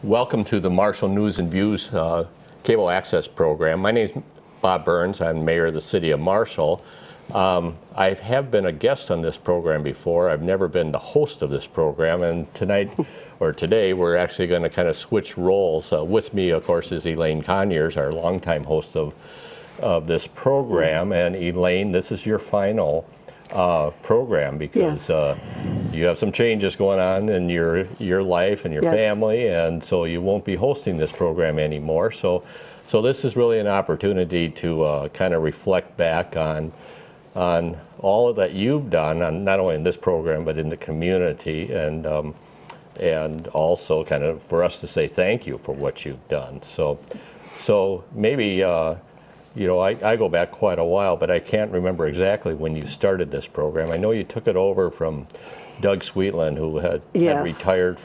Welcome to the Marshall News and Views Cable Access Program. My name is Bob Burns. I'm Mayor of the City of Marshall. I have been a guest on this program before. I've never been the host of this program, and tonight, or today, we're actually going to kind of switch roles. With me, of course, is Ellayne Conyers, our longtime host of this program. And Ellayne, this is your final program because you have some changes going on in your life and your family, and so you won't be hosting this program anymore. So this is really an opportunity to kind of reflect back on all that you've done, on not only in this program but in the community, and also kind of for us to say thank you for what you've done. So maybe. I go back quite a while, but I can't remember exactly when you started this program. I know you took it over from Doug Sweetland, who had retired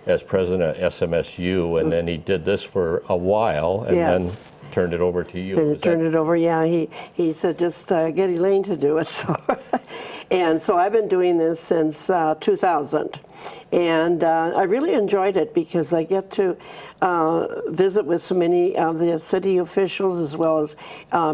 as president of SMSU, and then he did this for a while, and then turned it over to you. And turned it over, He said, just get Ellayne to do it. So, and so I've been doing this since 2000. And I really enjoyed it because I get to visit with so many of the city officials, as well as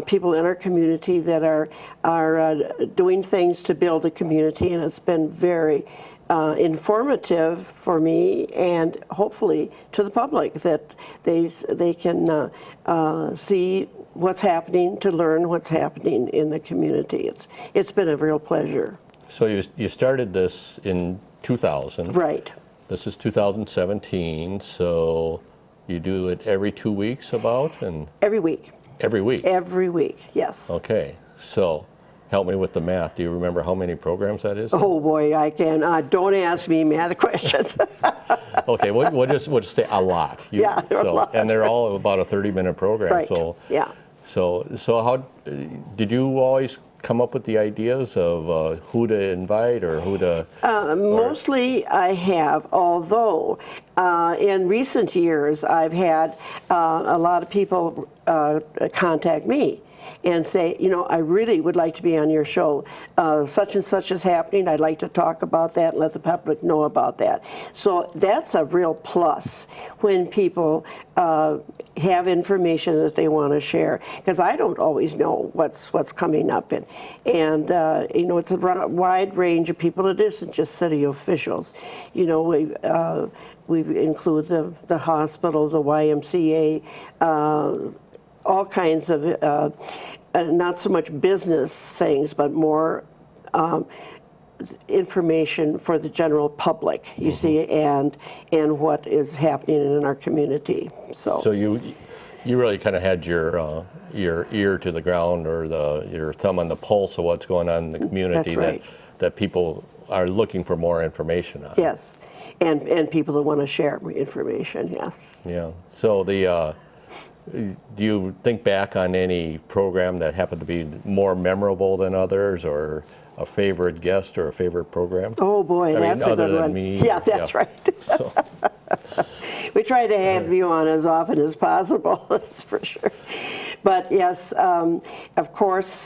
people in our community that are doing things to build the community, and it's been very informative for me, and hopefully to the public, that they can see what's happening, to learn what's happening in the community. It's been a real pleasure. So you started this in 2000. Right. This is 2017, so you do it every 2 weeks about? And every week. Every week? Every week, yes. Okay, so help me with the math. Do you remember how many programs that is? Oh boy, I can. Don't ask me math questions. Okay, we'll just say a lot. A lot. And they're all about a 30-minute program. Right, So how did you always come up with the ideas of who to invite or who to? Mostly I have, although in recent years I've had a lot of people contact me and say, I really would like to be on your show. Such and such is happening. I'd like to talk about that and let the public know about that. So that's a real plus when people have information that they want to share, because I don't always know what's coming up, and it's a wide range of people. It isn't just city officials. We include the hospital, the YMCA, all kinds of not so much business things, but more information for the general public, you see, and what is happening in our community. So you really kind of had your ear to the ground, or your thumb on the pulse of what's going on in the community. That's right. that people are looking for more information on. Yes, and people that want to share information. Yes. Yeah. So do you think back on any program that happened to be more memorable than others, or a favorite guest or a favorite program? Oh boy, that's a good one. Me, yeah, that's right. So. We try to have you on as often as possible, that's for sure. But yes, of course,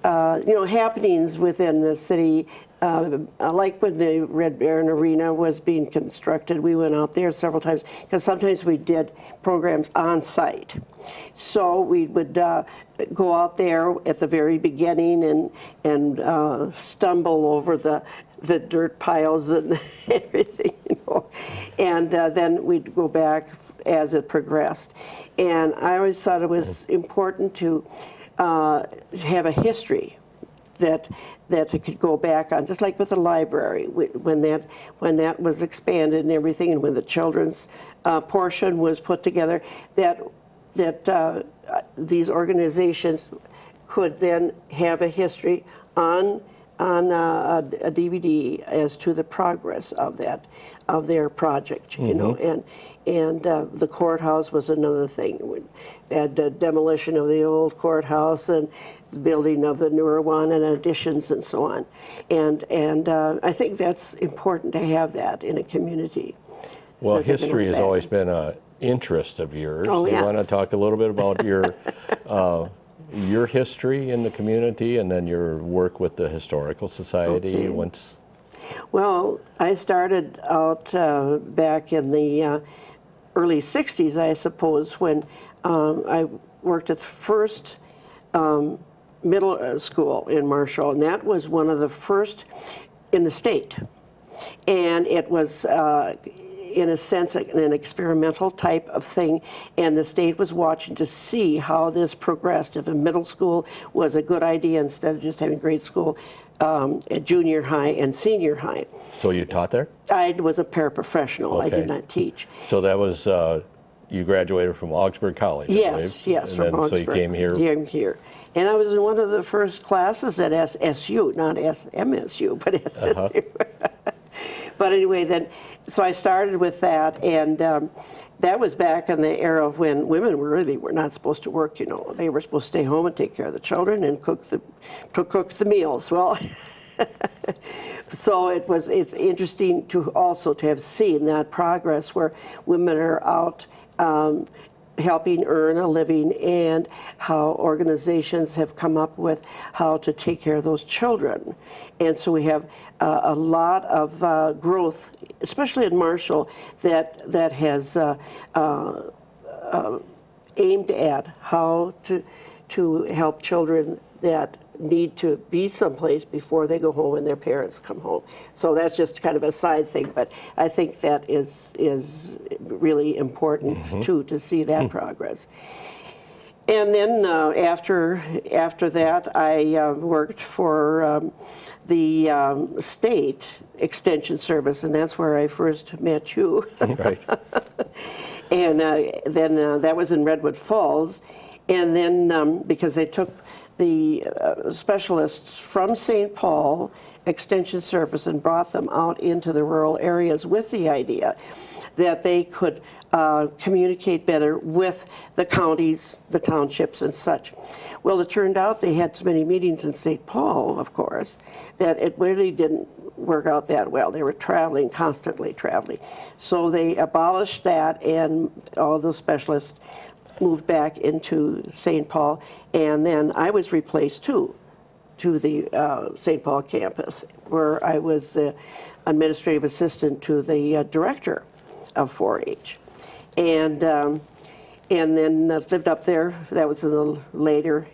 happenings within the city. Like when the Red Baron Arena was being constructed, we went out there several times, because sometimes we did programs on site. So we would go out there at the very beginning and stumble over the dirt piles and everything, and then we'd go back as it progressed. And I always thought it was important to have a history that it could go back on, just like with the library, when that was expanded and everything, and when the children's portion was put together, that these organizations could then have a history on a DVD as to the progress of their project, and the courthouse was another thing. We had the demolition of the old courthouse and the building of the newer one, and additions and so on, and I think that's important to have that in a community. Well, history has always been an interest of yours. Oh, yes. You want to talk a little bit about your history in the community, and then your work with the Historical Society? Okay. Well, I started out back in the early 60s, I suppose, when I worked at the first middle school in Marshall, and that was one of the first in the state. And it was, in a sense, an experimental type of thing, and the state was watching to see how this progressed. If a middle school was a good idea instead of just having grade school, at junior high and senior high. So you taught there? I was a paraprofessional. I Okay. did not teach. So that was, you graduated from Augsburg College, I Yes, believe. yes, And from then, Augsburg. So you came here. Came here. And I was in one of the first classes at SSU, not MSU, but SSU. But anyway, then, so I started with that, and that was back in the era when women were not supposed to work. You know, they were supposed to stay home and take care of the children and cook the meals. Well, so it's interesting to also to have seen that progress where women are out helping earn a living, and how organizations have come up with how to take care of those children. And so we have a lot of growth, especially in Marshall, that has aimed at how to help children that need to be someplace before they go home and their parents come home. So that's just kind of a side thing, but I think that is really important too, to see that progress. And then after that, I worked for the state extension service, and that's where I first met you. Right. And then that was in Redwood Falls, and then because they took the specialists from St. Paul Extension Service and brought them out into the rural areas with the idea that they could communicate better with the counties, the townships, and such. Well, it turned out they had so many meetings in St. Paul, of course, that it really didn't work out that well. They were traveling, constantly traveling. So they abolished that, and all those specialists moved back into St. Paul, and then I was replaced too, to the St. Paul campus, where I was the administrative assistant to the director of 4-H. And then lived up there. That was in the later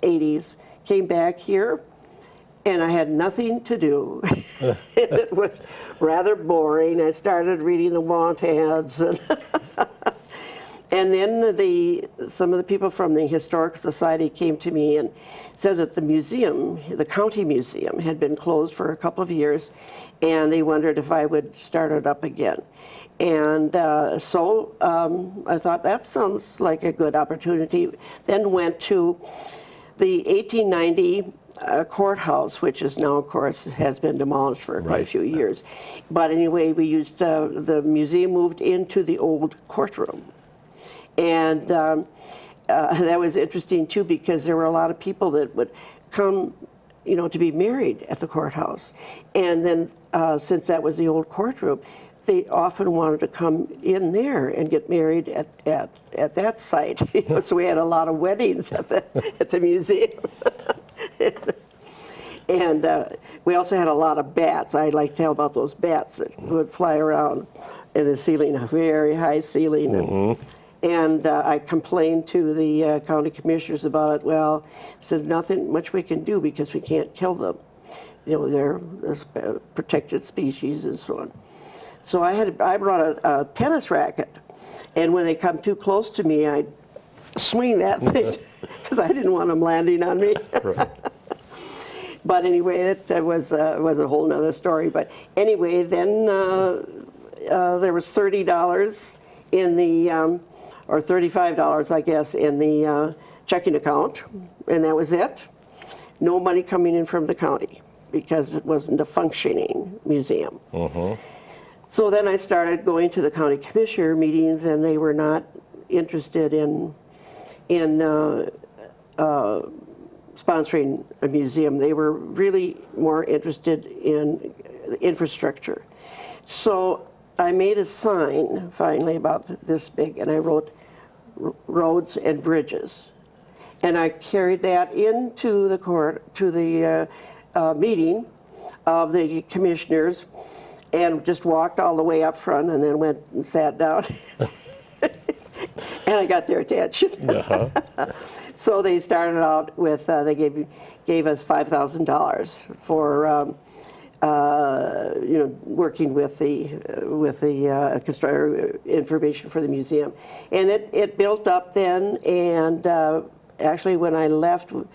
80s. Came back here, and I had nothing to do. It was rather boring. I started reading the want ads. And then some of the people from the Historic Society came to me and said that the museum, the county museum, had been closed for a couple of years, and they wondered if I would start it up again. And so I thought that sounds like a good opportunity. Then went to the 1890 courthouse, which is now, of course, has been demolished for quite a few years. But anyway, we used the museum moved into the old courtroom. And that was interesting too, because there were a lot of people that would come, you know, to be married at the courthouse. And then since that was the old courtroom, they often wanted to come in there and get married at that site. You know, so we had a lot of weddings at the museum. And we also had a lot of bats. I like to tell about those bats that would fly around in the ceiling, a very high ceiling. And I complained to the county commissioners about it. Well, I said, nothing much we can do because we can't kill them. You know, they're a protected species and so on. So I brought a tennis racket, and when they come too close to me, I'd swing that thing because I didn't want them landing on me. Right. But anyway, it was a whole nother story. But anyway, then there was $30 in the or $35, I guess, in the checking account, and that was it. No money coming in from the county because it wasn't a functioning museum. So then I started going to the county commissioner meetings, and they were not interested in sponsoring a museum. They were really more interested in infrastructure. So I made a sign finally about this big, and I wrote roads and bridges, and I carried that into the court to the meeting, of the commissioners and just walked all the way up front and then went and sat down. And I got their attention. So they started out with, they gave us $5,000 for working with the information for the museum, and it built up then. And actually, when I left, we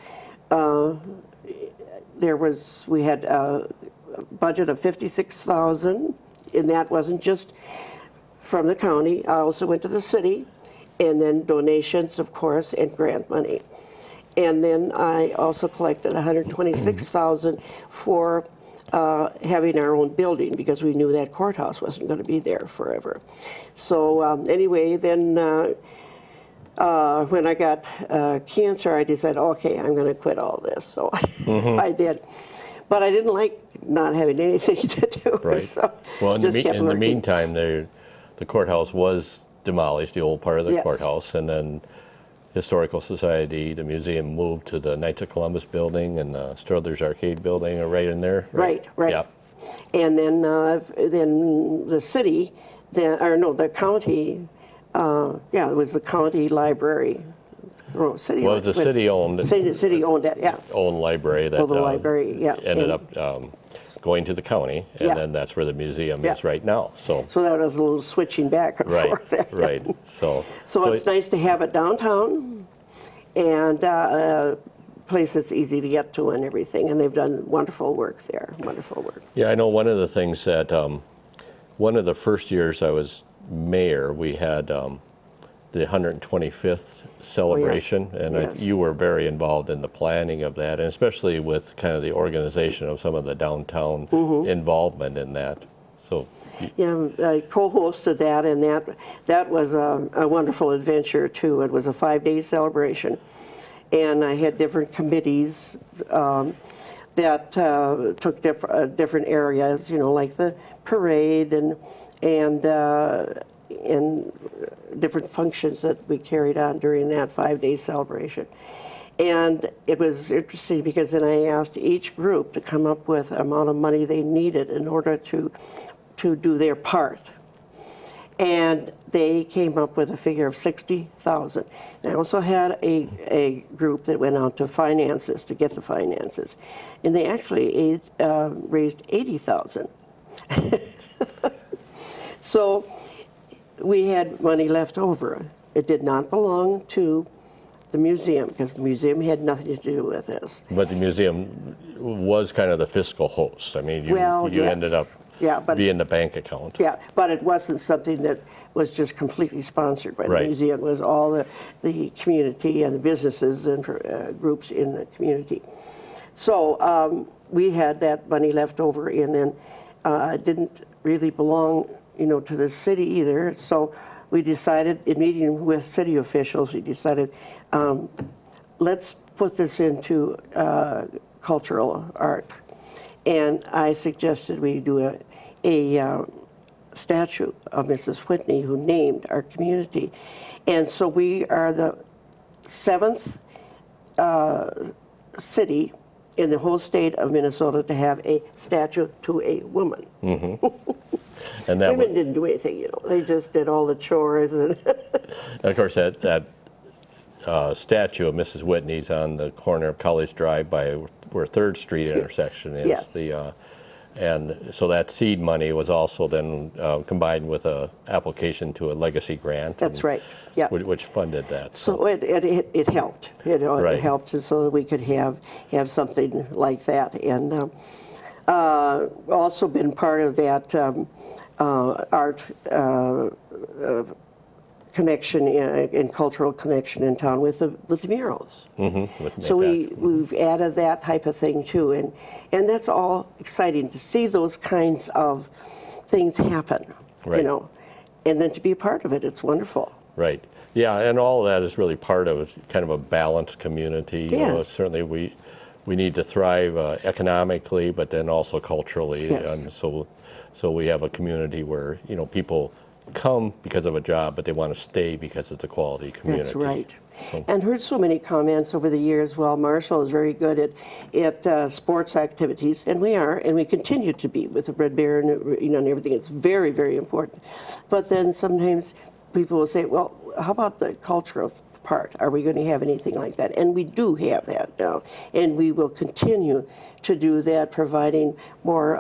had a budget of $56,000, and that wasn't just from the county. I also went to the city, and then donations, of course, and grant money. And then I also collected $126,000 for having our own building, because we knew that courthouse wasn't going to be there forever. So anyway, then when I got cancer, I decided, okay, I'm going to quit all this. So I did. But I didn't like not having anything to do. Right. So well, in the the meantime, the courthouse was demolished, the old part of the Yes. courthouse, and then Historical Society, the museum moved to the Knights of Columbus building, and the Struthers Arcade building are right in there. Right. Yeah. And then the city, the county, it was the county library. Well, it was the city owned. City owned it, yeah. Owned library that The library, yeah. ended up going to the county, and Yeah. then that's where the museum Yeah. is right now. So that was a little switching back and forth there. right. So It's nice to have it downtown, and a place that's easy to get to and everything. And they've done wonderful work there, wonderful work. Yeah, I know one of the things that one of the first years I was mayor, we had the 125th celebration, and yes. you were very involved in the planning of that, and especially with kind of the organization of some of the downtown involvement in that. So Yeah, I co-hosted that, and that was a wonderful adventure too. It was a 5-day celebration, and I had different committees that took different areas, like the parade and different functions that we carried on during that 5-day celebration. And it was interesting because then I asked each group to come up with the amount of money they needed in order to do their part. And they came up with a figure of $60,000. And I also had a group that went out to finances to get the finances. And they actually raised $80,000. So we had money left over. It did not belong to the museum, because the museum had nothing to do with this. but the museum was kind of the fiscal host. I mean, you Yes. ended up being the bank account. Yeah, but it wasn't something that was just completely sponsored by the Right. museum. It was all the community and the businesses and groups in the community. So we had that money left over, and then it didn't really belong, to the city either. So we decided, in meeting with city officials, we decided, let's put this into cultural art. And I suggested we do a statue of Mrs. Whitney, who named our community. And so we are the 7th city in the whole state of Minnesota to have a statue to a woman. And that Women didn't do anything, they just did all the chores. And of course, that statue of Mrs. Whitney's on the corner of College Drive by where 3rd Street intersection is. Yes. And so that seed money was also then combined with a application to a legacy grant. That's right. Yeah. Which funded that. So it helped. Right. It helped so that we could have something like that. And also been part of that art connection and cultural connection in town with the murals. So we've added that type of thing too, and that's all exciting to see those kinds of things happen. Right. And then to be a part of it, it's wonderful. Right. Yeah, and all of that is really part of kind of a balanced community. Yes. Certainly we need to thrive economically, but then also culturally. Yes. And so we have a community where people come because of a job, but they want to stay because it's a quality community. That's right. So- And heard so many comments over the years. Well, Marshall is very good at sports activities, and we continue to be with the Red Bear and and everything. It's very, very important. But then sometimes people will say, well, how about the cultural part? Are we going to have anything like that? And we do have that now, and we will continue to do that, providing more,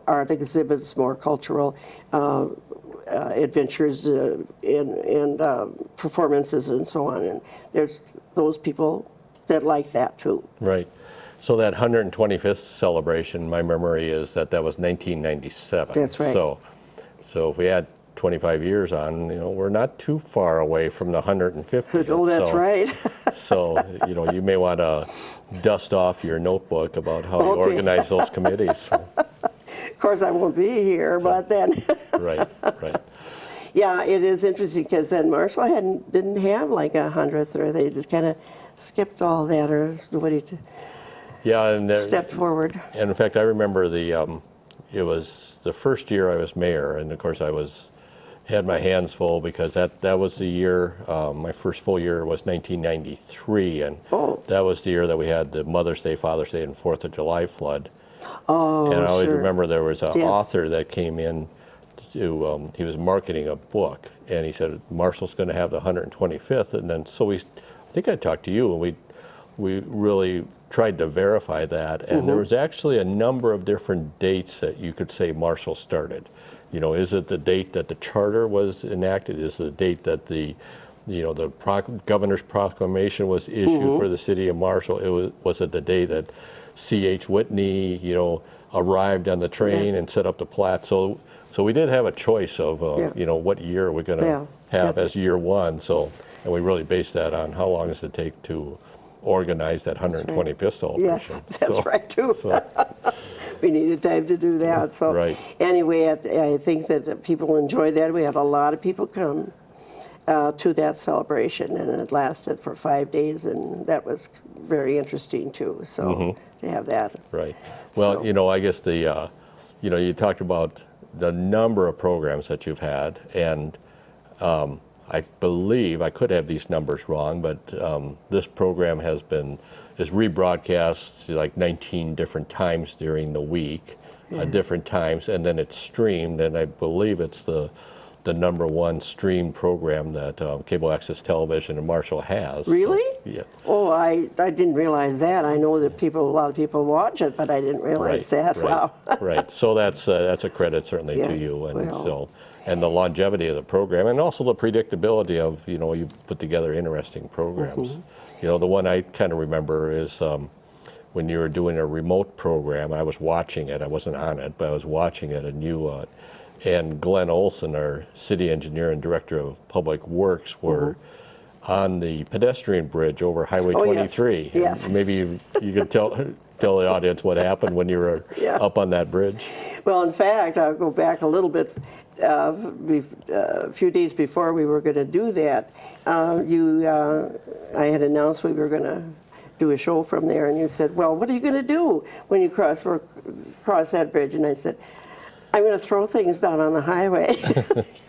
art exhibits, more cultural adventures and performances and so on. And there's those people that like that too. Right. So that 125th celebration, my memory is that was 1997. That's right. So if we add 25 years on, we're not too far away from the 150th. Oh, that's right. So, you may want to dust off your notebook about how you organize those committees. Of course, I won't be here, but then. Right. Yeah, it is interesting because then Marshall didn't have like 100th, or they just kind of skipped all that, or nobody stepped forward. And in fact, I remember it was the first year I was mayor, and of course I had my hands full because that was the year, my first full year was 1993, and that was the year that we had the Mother's Day, Father's Day, and 4th of July flood. Oh, and I always sure. remember there was an Yes. author that came in to, he was marketing a book, and he said, Marshall's going to have the 125th, and then I think I talked to you, and we really tried to verify that, and there was actually a number of different dates that you could say Marshall started. Is it the date that the charter was enacted? Is it the date that the governor's proclamation was issued for the city of Marshall? Was it the day that C.H. Whitney, arrived on the train and set up the plat? So we did have a choice of, what year we're going to have as year one. And we really based that on how long does it take to organize that 125th celebration. Yes, that's right too. We needed time to do that. So Right. anyway, I think that people enjoyed that. We had a lot of people come to that celebration, and it lasted for 5 days, and that was very interesting too. So to have that. Right. Well, So- I guess you talked about the number of programs that you've had, and I believe, I could have these numbers wrong, but this program is rebroadcast like 19 different times during the week, different times, and then it's streamed, and I believe it's the number one stream program that cable access television in Marshall has. Really? So, yeah. Oh, I didn't realize that. I know that a lot of people watch it, but I didn't realize that. Right. Wow. Right. So that's a credit certainly Yeah, to you, and well. and the longevity of the program, and also the predictability of you put together interesting programs. The one I kind of remember is when you were doing a remote program. I was watching it. I wasn't on it, but I was watching it, and and Glenn Olson, our city engineer and director of public works, were on the pedestrian bridge over Highway 23. Yes. And maybe you could tell the audience what happened when you were up on that bridge. Well, in fact, I'll go back a little bit. A few days before we were going to do that, I had announced we were going to do a show from there, and you said, well, what are you going to do when you cross that bridge? And I said, I'm going to throw things down on the highway,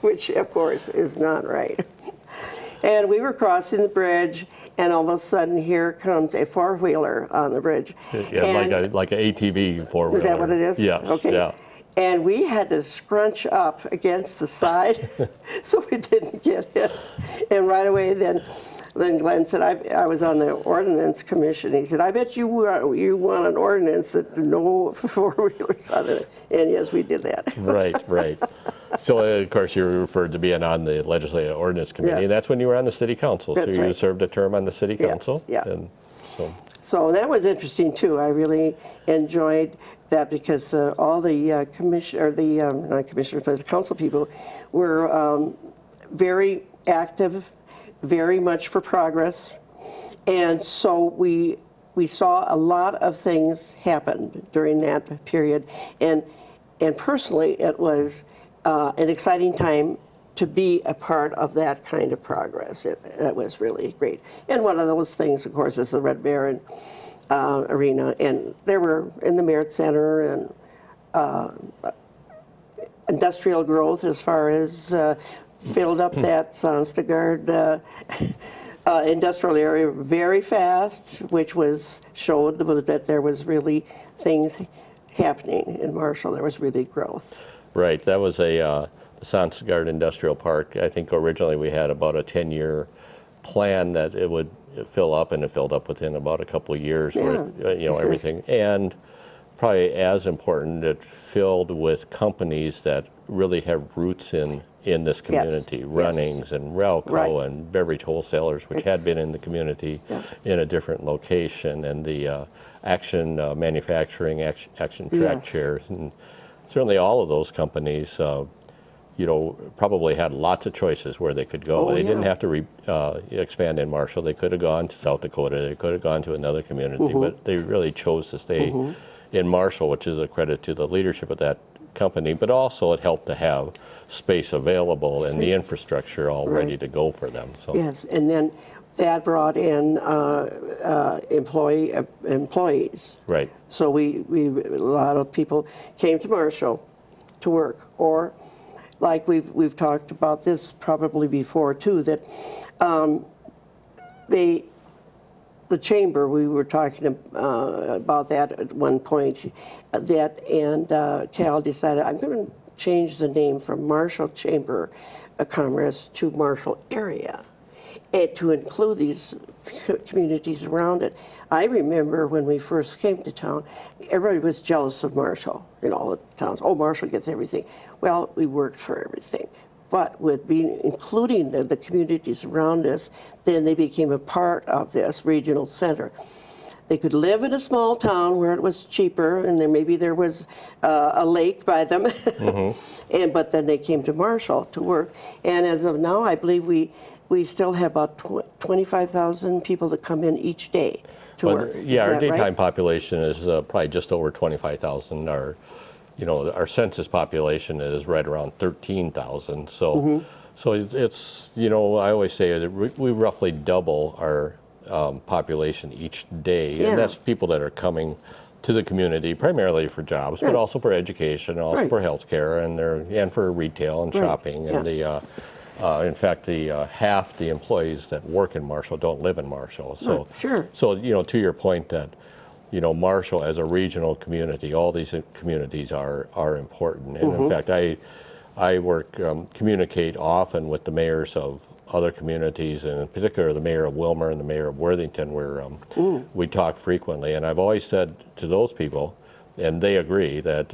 which, of course, is not right. And we were crossing the bridge, and all of a sudden, here comes a four-wheeler on the bridge. Yeah, and like an ATV four-wheeler. is that what it is? Yes. Okay. Yeah. And we had to scrunch up against the side so we didn't get hit. And right away, then Glenn said, I was on the Ordinance Commission. He said, I bet you want an ordinance that no four-wheelers on it. And yes, we did that. Right. So, of course, you referred to being on the Legislative Ordinance Committee, Yeah. and that's when you were on the City Council. That's so you right. served a term on the City Yes, Council. yeah. And So that was interesting too. I really enjoyed that because all the not commissioners, but the council people were very active, very much for progress, and so we saw a lot of things happen during that period, and personally it was an exciting time to be a part of that kind of progress. That was really great. And one of those things, of course, is the Red Baron Arena. And there were in the Merit Center, and industrial growth as far as filled up that Sonstegard industrial area very fast, which showed that there was really things happening in Marshall. There was really growth. Right, that was a Sonstegard Industrial Park. I think originally we had about a 10-year plan that it would fill up, and it filled up within about a couple of years. Yeah. Where, everything, and probably as important, it filled with companies that really have roots in this community. Yes. Runnings and Relco Right. and beverage wholesalers, which had been in the community in a different location, and the Action Manufacturing, Action Track Yes. Chairs, and certainly all of those companies, probably had lots of choices where they could go. Oh, They yeah. didn't have to expand in Marshall. They could have gone to South Dakota. They could have gone to another community, but they really chose to stay in Marshall, which is a credit to the leadership of that company, but also it helped to have space available and the infrastructure all ready to go for them. So. Yes, and then that brought in employees. Right. So a lot of people came to Marshall to work, or like we've talked about this probably before too, that the chamber, we were talking about that at one point, and Cal decided, I'm going to change the name from Marshall Chamber of Commerce to Marshall Area, and to include these communities around it. I remember when we first came to town, everybody was jealous of Marshall in all the towns. Oh, Marshall gets everything. Well, we worked for everything. But with including the communities around us, then they became a part of this regional center. They could live in a small town where it was cheaper, and maybe there was a lake by them. But then they came to Marshall to work. And as of now, I believe we still have about 25,000 people that come in each day to work. Yeah, our Is that daytime right? population is probably just over 25,000. Our census population is right around 13,000. So, so it's I always say that we roughly double our population each day, Yeah. and that's people that are coming to the community primarily for jobs, but Yes. also for education, also Right. for healthcare, and for retail and Right. shopping. And in fact, half the employees that work in Marshall don't live in Marshall. So, Sure. So to your point that, Marshall as a regional community, all these communities are important. And in fact, I communicate often with the mayors of other communities, and in particular the mayor of Wilmer and the mayor of Worthington, where we talk frequently. And I've always said to those people, and they agree, that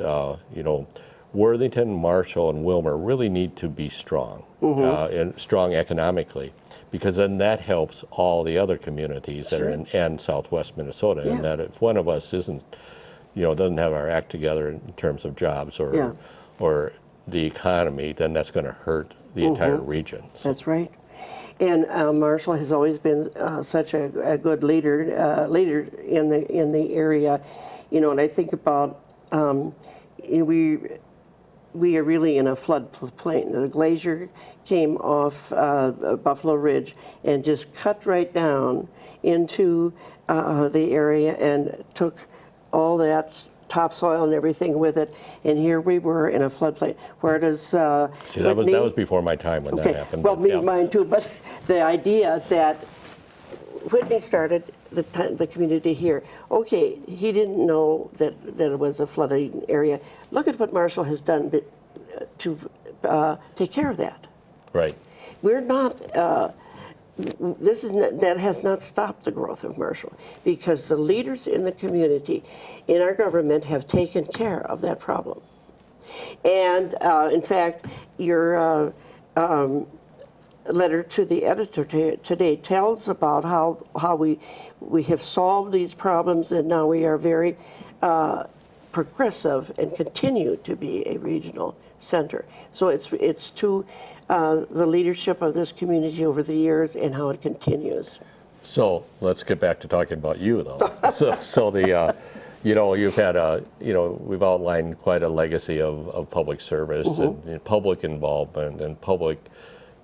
Worthington, Marshall, and Wilmer really need to be strong, and strong economically, because then that helps all the other communities that are in Southwest Minnesota. Yeah. And that if one of us doesn't have our act together in terms of jobs or the economy, then that's going to hurt the entire region. So. That's right. And Marshall has always been such a good leader in the area, And I think about we are really in a floodplain. The glacier came off Buffalo Ridge and just cut right down into the area and took all that topsoil and everything with it. And here we were in a floodplain. Where does See, that was before my time when that happened. Well, but, mine too. But the idea that Whitney started the community here. Okay, he didn't know that it was a flooding area. Look at what Marshall has done to take care of that. Right. We're not. That has not stopped the growth of Marshall, because the leaders in the community, in our government, have taken care of that problem. And in fact, your letter to the editor today tells about how we have solved these problems, and now we are very progressive and continue to be a regional center. So it's to the leadership of this community over the years and how it continues. So let's get back to talking about you, though. so the, you've had we've outlined quite a legacy of public service and public involvement and public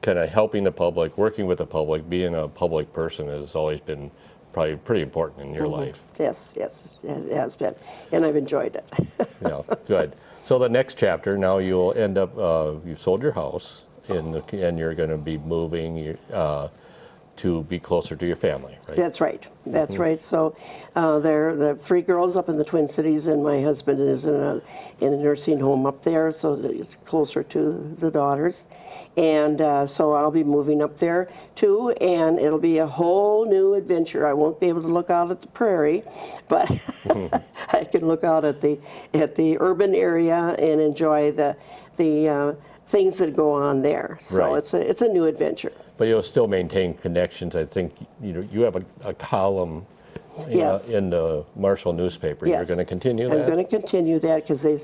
kind of helping the public, working with the public, being a public person has always been probably pretty important in your life. Yes, it has been, and I've enjoyed it. Good. So the next chapter, now you'll end up, you've sold your house, and you're going to be moving to be closer to your family, right? That's right. That's right. So there are the 3 girls up in the Twin Cities, and my husband is in a nursing home up there, so that it's closer to the daughters. And so I'll be moving up there too, and it'll be a whole new adventure. I won't be able to look out at the prairie, but I can look out at the urban area and enjoy the things that go on there. So Right. it's a new adventure. But you'll still maintain connections. I think you have a column Yes. in the Marshall newspaper. Yes. You're going to continue that? I'm going to continue that because they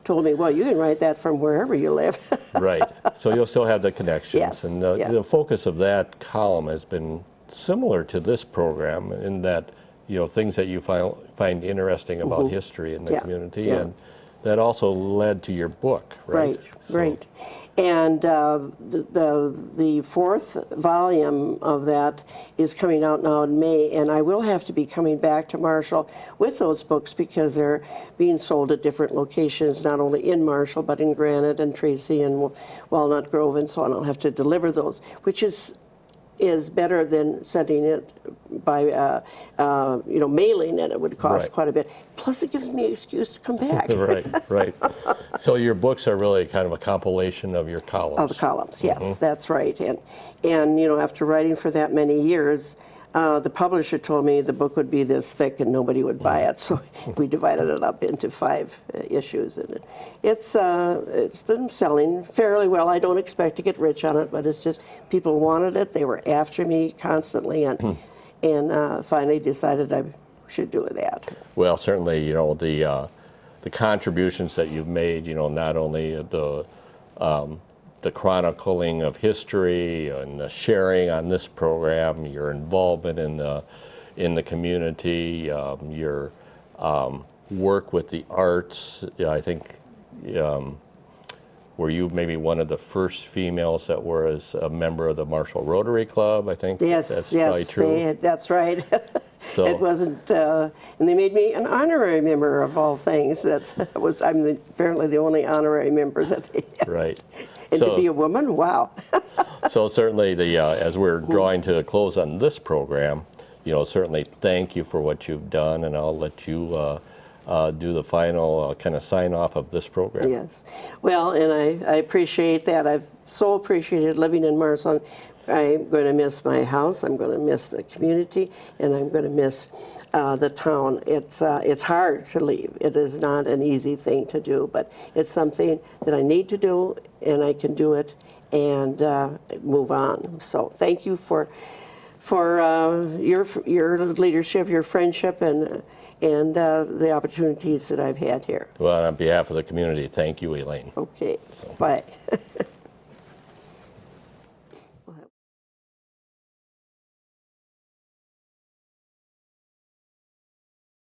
told me, well, you can write that from wherever you live. Right. So you'll still have the connections. Yes, And yeah. the focus of that column has been similar to this program in that, things that you find interesting about history in the Yeah, community. yeah. And that also led to your book, right? So- Right. And the 4th volume of that is coming out now in May, and I will have to be coming back to Marshall with those books because they're being sold at different locations, not only in Marshall, but in Granite and Tracy and Walnut Grove and so on. I'll have to deliver those, which is better than sending it by, mailing it. It would cost Right. quite a bit. Plus, it gives me an excuse to come back. Right. So your books are really kind of a compilation of your columns. Of the columns, yes, that's right. And after writing for that many years, the publisher told me the book would be this thick and nobody would buy it, so we divided it up into 5 issues. And it's been selling fairly well. I don't expect to get rich on it, but it's just people wanted it. They were after me constantly, and finally decided I should do that. Well, certainly, the contributions that you've made, not only the chronicling of history and the sharing on this program, your involvement in the community, your work with the arts. I think were you maybe one of the first females that were as a member of the Marshall Rotary Club? I think Yes, that's probably true. that's right. So- It wasn't, and they made me an honorary member of all things. I'm apparently the only honorary member that they had. Right. And So- to be a woman, wow. So certainly, as we're drawing to a close on this program, certainly thank you for what you've done, and I'll let you do the final kind of sign off of this program. Yes. Well, and I appreciate that. I've so appreciated living in Marshall. I'm going to miss my house. I'm going to miss the community, and I'm going to miss the town. It's hard to leave. It is not an easy thing to do, but it's something that I need to do, and I can do it and move on. So thank you for your leadership, your friendship, and the opportunities that I've had here. Well, on behalf of the community, thank you, Ellayne. Okay. Bye.